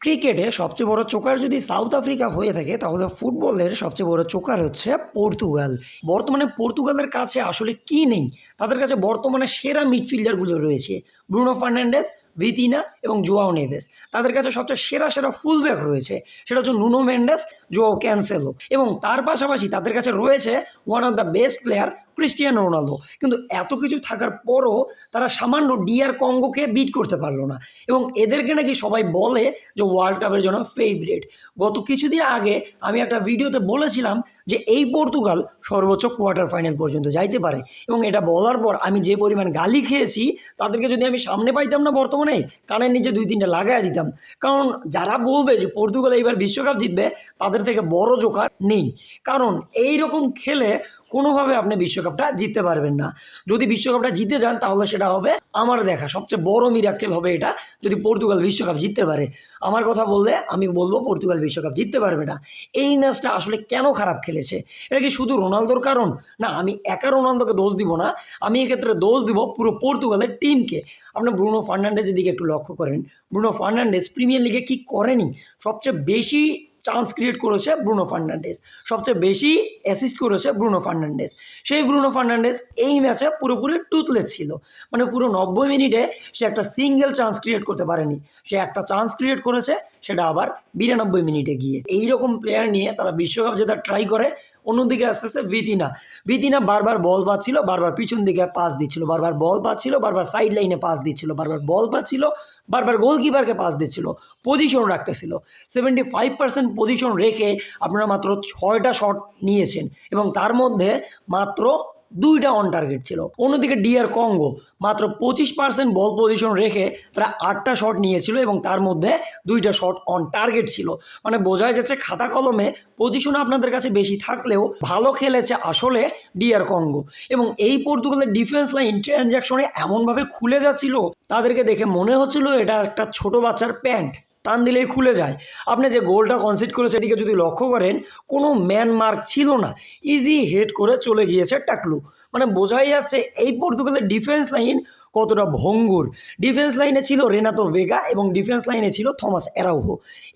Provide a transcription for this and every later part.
ক্রিকেটে সবচেয়ে বড় চোকার যদি সাউথ আফ্রিকা হয়ে থাকে তাহলে ফুটবলের সবচেয়ে বড় চোকার হচ্ছে পর্তুগাল। বর্তমানে পর্তুগালের কাছে আসলে কি নেই, তাদের কাছে বর্তমানে সেরা মিডফিল্ডারগুলো রয়েছে ব্রুনো ফার্নান্ডেজ, ভিতিনা এবং জোয়াও নেভেস। তাদের কাছে সবচেয়ে সেরা সেরা ফুলব্যাক রয়েছে, সেটা হচ্ছে নুনো মেন্ডেস, জোয়াও ক্যানসেলো। এবং তার পাশাপাশি তাদের কাছে রয়েছে one of the best player Cristiano Ronaldo. কিন্তু এত কিছু থাকার পরও তারা সামান্য ডিআর কঙ্গোকে বিট করতে পারলো না, এবং এদেরকে নাকি সবাই বলে যে ওয়ার্ল্ড কাপের জন্য ফেভারিট। গত কিছুদিন আগে আমি একটা ভিডিওতে বলেছিলাম যে এই পর্তুগাল সর্বোচ্চ কোয়ার্টার ফাইনাল পর্যন্ত যাইতে পারে, এবং এটা বলার পর আমি যে পরিমাণ গালি খেয়েছি, তাদেরকে যদি আমি সামনে পাইতাম না বর্তমানে কানের নিচে 2-3টা লাগাই দিতাম। কারণ যারা বলবে যে পর্তুগাল এইবার বিশ্বকাপ জিতবে, তাদের থেকে বড় জোকার নেই। কারণ এই রকম খেলে কোনোভাবে আপনি বিশ্বকাপটা জিততে পারবেন না। যদি বিশ্বকাপটা জিতে যান তাহলে সেটা হবে আমার দেখা সবচেয়ে বড় মিরাক্কেল হবে এটা, যদি পর্তুগাল বিশ্বকাপ জিততে পারে। আমার কথা বললে আমি বলবো পর্তুগাল বিশ্বকাপ জিততে পারবে না। এই ম্যাচটা আসলে কেন খারাপ খেলেছে, এটা কি শুধু রোনালদোর কারণ? না, আমি একা রোনালদোকে দোষ দিব না, আমি এক্ষেত্রে দোষ দিব পুরো পর্তুগালের টিমকে। আপনি ব্রুনো ফার্নান্ডেজের দিকে একটু লক্ষ্য করেন। ব্রুনো ফার্নান্ডেজ প্রিমিয়ার লিগে কি করেনি? সবচেয়ে বেশি চান্স ক্রিয়েট করেছে ব্রুনো ফার্নান্ডেজ, সবচেয়ে বেশি অ্যাসিস্ট করেছে ব্রুনো ফার্নান্ডেজ। সেই ব্রুনো ফার্নান্ডেজ এই ম্যাচে পুরোপুরি টুথলেস ছিল। মানে পুরো 90 মিনিটে সে একটা সিঙ্গেল চান্স ক্রিয়েট করতে পারেনি। সে একটা চান্স ক্রিয়েট করেছে, সেটা আবার 92 মিনিটে গিয়ে। এইরকম প্লেয়ার নিয়ে তারা বিশ্বকাপ জেতার ট্রাই করে। অন্যদিকে আসতেছে ভিতিনা বারবার বল পাচ্ছিল, বারবার পিছন দিকে পাস দিচ্ছিল, বারবার বল পাচ্ছিল, বারবার সাইড লাইনে পাস দিচ্ছিল, বারবার বল পাচ্ছিল, বারবার গোলকিপারকে পাস দিচ্ছিল, পজিশন রাখতেছিল। 75% পজিশন রেখে আপনারা মাত্র 6টা শট নিয়েছেন, এবং তার মধ্যে মাত্র 2টা অন টার্গেট ছিল। অন্যদিকে ডিআর কঙ্গো মাত্র 25% বল পজিশন রেখে তারা 8টা শট নিয়েছিল, এবং তার মধ্যে 2টা শট অন টার্গেট ছিল। মানে বোঝাই যাচ্ছে খাতা কলমে পজিশন আপনাদের কাছে বেশি থাকলেও ভালো খেলেছে আসলে ডিআর কঙ্গো। এবং এই পর্তুগালের ডিফেন্স লাইন ট্রানজ্যাকশনে এমনভাবে খুলে যাচ্ছিল, তাদেরকে দেখে মনে হচ্ছিল এটা একটা ছোট বাচ্চার প্যান্ট, টান দিলেই খুলে যায়। আপনি যে গোলটা কনসিড করেছে এদিকে যদি লক্ষ্য করেন, কোনো ম্যান মার্ক ছিল না, ইজি হেড করে চলে গিয়েছে টাকলু। মানে বোঝাই যাচ্ছে এই পর্তুগালের ডিফেন্স লাইন কতটা ভঙ্গুর। ডিফেন্স লাইনে ছিল রেনাতো ভেগা এবং ডিফেন্স লাইনে ছিল থমাস এরাউহো।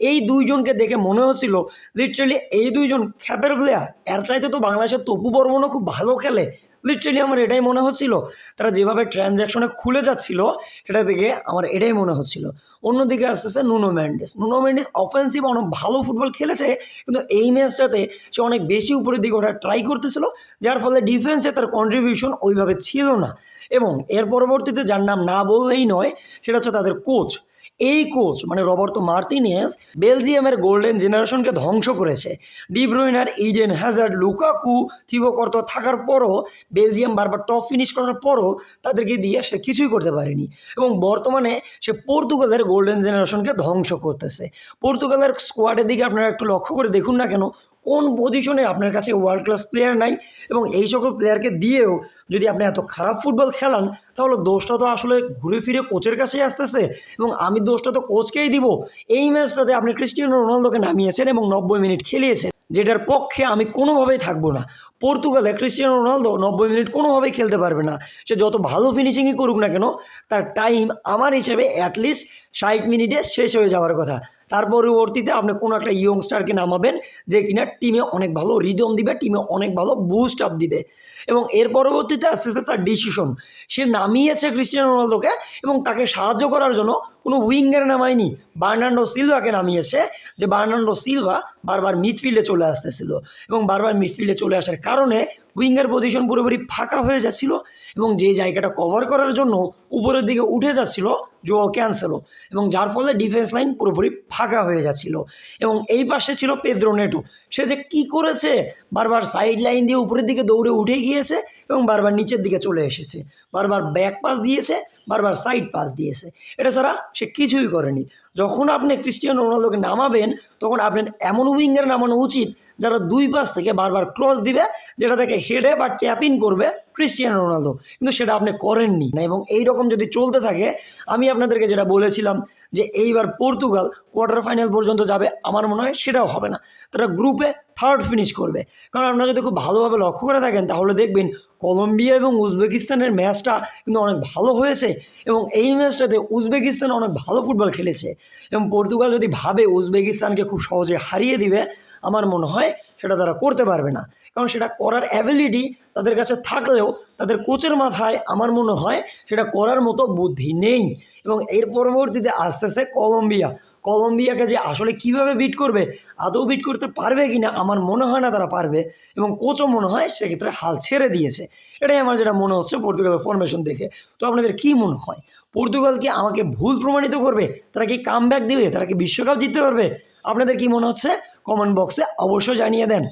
এই দুইজনকে দেখে মনে হচ্ছিল লিটারালি এই দুইজন খ্যাপের প্লেয়ার। এর চাইতে তো বাংলাদেশের তপু বর্মনও খুব ভালো খেলে। লিটারালি আমার এটাই মনে হচ্ছিল। তারা যেভাবে ট্রানজ্যাকশনে খুলে যাচ্ছিল, সেটা দেখে আমার এটাই মনে হচ্ছিল। অন্যদিকে আসতেছে নুনো মেন্ডেস অফেন্সিভ অনেক ভালো ফুটবল খেলেছে, কিন্তু এই ম্যাচটাতে সে অনেক বেশি উপরের দিকে ওঠা ট্রাই করতেছিল, যার ফলে ডিফেন্সে তার কন্ট্রিবিউশন ওইভাবে ছিল না। এবং এর পরবর্তীতে যার নাম না বললেই নয়, সেটা হচ্ছে তাদের কোচ। এই কোচ মানে রবার্তো মার্তিনেজ বেলজিয়ামের গোল্ডেন জেনারেশনকে ধ্বংস করেছে। ডি ব্রুইনার, Eden Hazard, Lukaku, Thibaut Courtois থাকার পরও, বেলজিয়াম বারবার টপ ফিনিশ করার পরও তাদেরকে দিয়ে সে কিছুই করতে পারেনি। এবং বর্তমানে সে পর্তুগালের গোল্ডেন জেনারেশনকে ধ্বংস করতেছে। পর্তুগালের স্কোয়াডের দিকে আপনারা একটু লক্ষ্য করে দেখুন না কেন, কোন পজিশনে আপনার কাছে ওয়ার্ল্ড ক্লাস প্লেয়ার নাই। এবং এই সকল প্লেয়ারকে দিয়েও যদি আপনি এত খারাপ ফুটবল খেলান, তাহলে দোষটা তো আসলে ঘুরে ফিরে কোচের কাছেই আসতেছে, এবং আমি দোষটা তো কোচকেই দিব। এই ম্যাচটাতে আপনি ক্রিস্টিয়ানো রোনালদোকে নামিয়েছেন এবং 90 মিনিট খেলিয়েছেন, যেটার পক্ষে আমি কোনোভাবেই থাকবো না। পর্তুগালে ক্রিস্টিয়ানো রোনালদো 90 মিনিট কোনোভাবেই খেলতে পারবে না। সে যত ভালো ফিনিশিংই করুক না কেন, তার টাইম আমার হিসেবে অ্যাটলিস্ট 60 মিনিটে শেষ হয়ে যাওয়ার কথা। তার পরবর্তীতে আপনি কোনো একটা ইয়ংস্টারকে নামাবেন, যে কিনা টিমে অনেক ভালো রিদম দিবে, টিমে অনেক ভালো বুস্ট আপ দিবে। এবং এর পরবর্তীতে আস্তে আস্তে তার ডিসিশন, সে নামিয়েছে ক্রিস্টিয়ানো রোনালদোকে, এবং তাকে সাহায্য করার জন্য কোনো উইঙ্গার নামায়নি, বার্নার্ডো সিলভাকে নামিয়েছে। যে বার্নার্ডো সিলভা বারবার মিডফিল্ডে চলে আসতেছিল, এবং বারবার মিডফিল্ডে চলে আসার কারণে উইঙ্গার পজিশন পুরোপুরি ফাঁকা হয়ে যাচ্ছিল, এবং যে জায়গাটা কভার করার জন্য উপরের দিকে উঠে যাচ্ছিল জোয়াও ক্যানসেলো, এবং যার ফলে ডিফেন্স লাইন পুরোপুরি ফাঁকা হয়ে যাচ্ছিল। এবং এই পাশে ছিল পেদ্রো নেটো। সে যে কী করেছে, বারবার সাইড লাইন দিয়ে উপরের দিকে দৌড়ে উঠে গিয়েছে, এবং বারবার নিচের দিকে চলে এসেছে, বারবার ব্যাক পাস দিয়েছে, বারবার সাইড পাস দিয়েছে। এটা ছাড়া সে কিছুই করেনি। যখন আপনি ক্রিস্টিয়ানো রোনালদোকে নামাবেন, তখন আপনার এমন উইঙ্গার নামানো উচিত যারা দুই পাশ থেকে বারবার ক্রস দিবে, যেটা তাকে হেডে বা ট্যাপ ইন করবে ক্রিস্টিয়ানো রোনালদো, কিন্তু সেটা আপনি করেননি না। এবং এই রকম যদি চলতে থাকে, আমি আপনাদেরকে যেটা বলেছিলাম যে এইবার পর্তুগাল কোয়ার্টার ফাইনাল পর্যন্ত যাবে, আমার মনে হয় সেটাও হবে না। তারা গ্রুপে থার্ড ফিনিশ করবে। কারণ আপনারা যদি খুব ভালোভাবে লক্ষ্য করে থাকেন তাহলে দেখবেন কলম্বিয়া এবং উজবেকিস্তানের ম্যাচটা কিন্তু অনেক ভালো হয়েছে, এবং এই ম্যাচটাতে উজবেকিস্তান অনেক ভালো ফুটবল খেলেছে। এবং পর্তুগাল যদি ভাবে উজবেকিস্তানকে খুব সহজে হারিয়ে দিবে, আমার মনে হয় সেটা তারা করতে পারবে না। কারণ সেটা করার অ্যাবিলিটি তাদের কাছে থাকলেও তাদের কোচের মাথায় আমার মনে হয় সেটা করার মতো বুদ্ধি নেই। এবং এর পরবর্তীতে আসতেছে কলম্বিয়াকে যে আসলে কিভাবে বিট করবে, আদৌ বিট করতে পারবে কি না, আমার মনে হয় না তারা পারবে। এবং কোচও মনে হয় সেক্ষেত্রে হাল ছেড়ে দিয়েছে। এটাই আমার যেটা মনে হচ্ছে পর্তুগালের ফরমেশন দেখে। তো আপনাদের কি মনে হয়, পর্তুগাল কি আমাকে ভুল প্রমাণিত করবে? তারা কি কামব্যাক দিবে? তারা কি বিশ্বকাপ জিততে পারবে? আপনাদের কি মনে হচ্ছে কমেন্ট বক্সে অবশ্যই জানিয়ে দেন।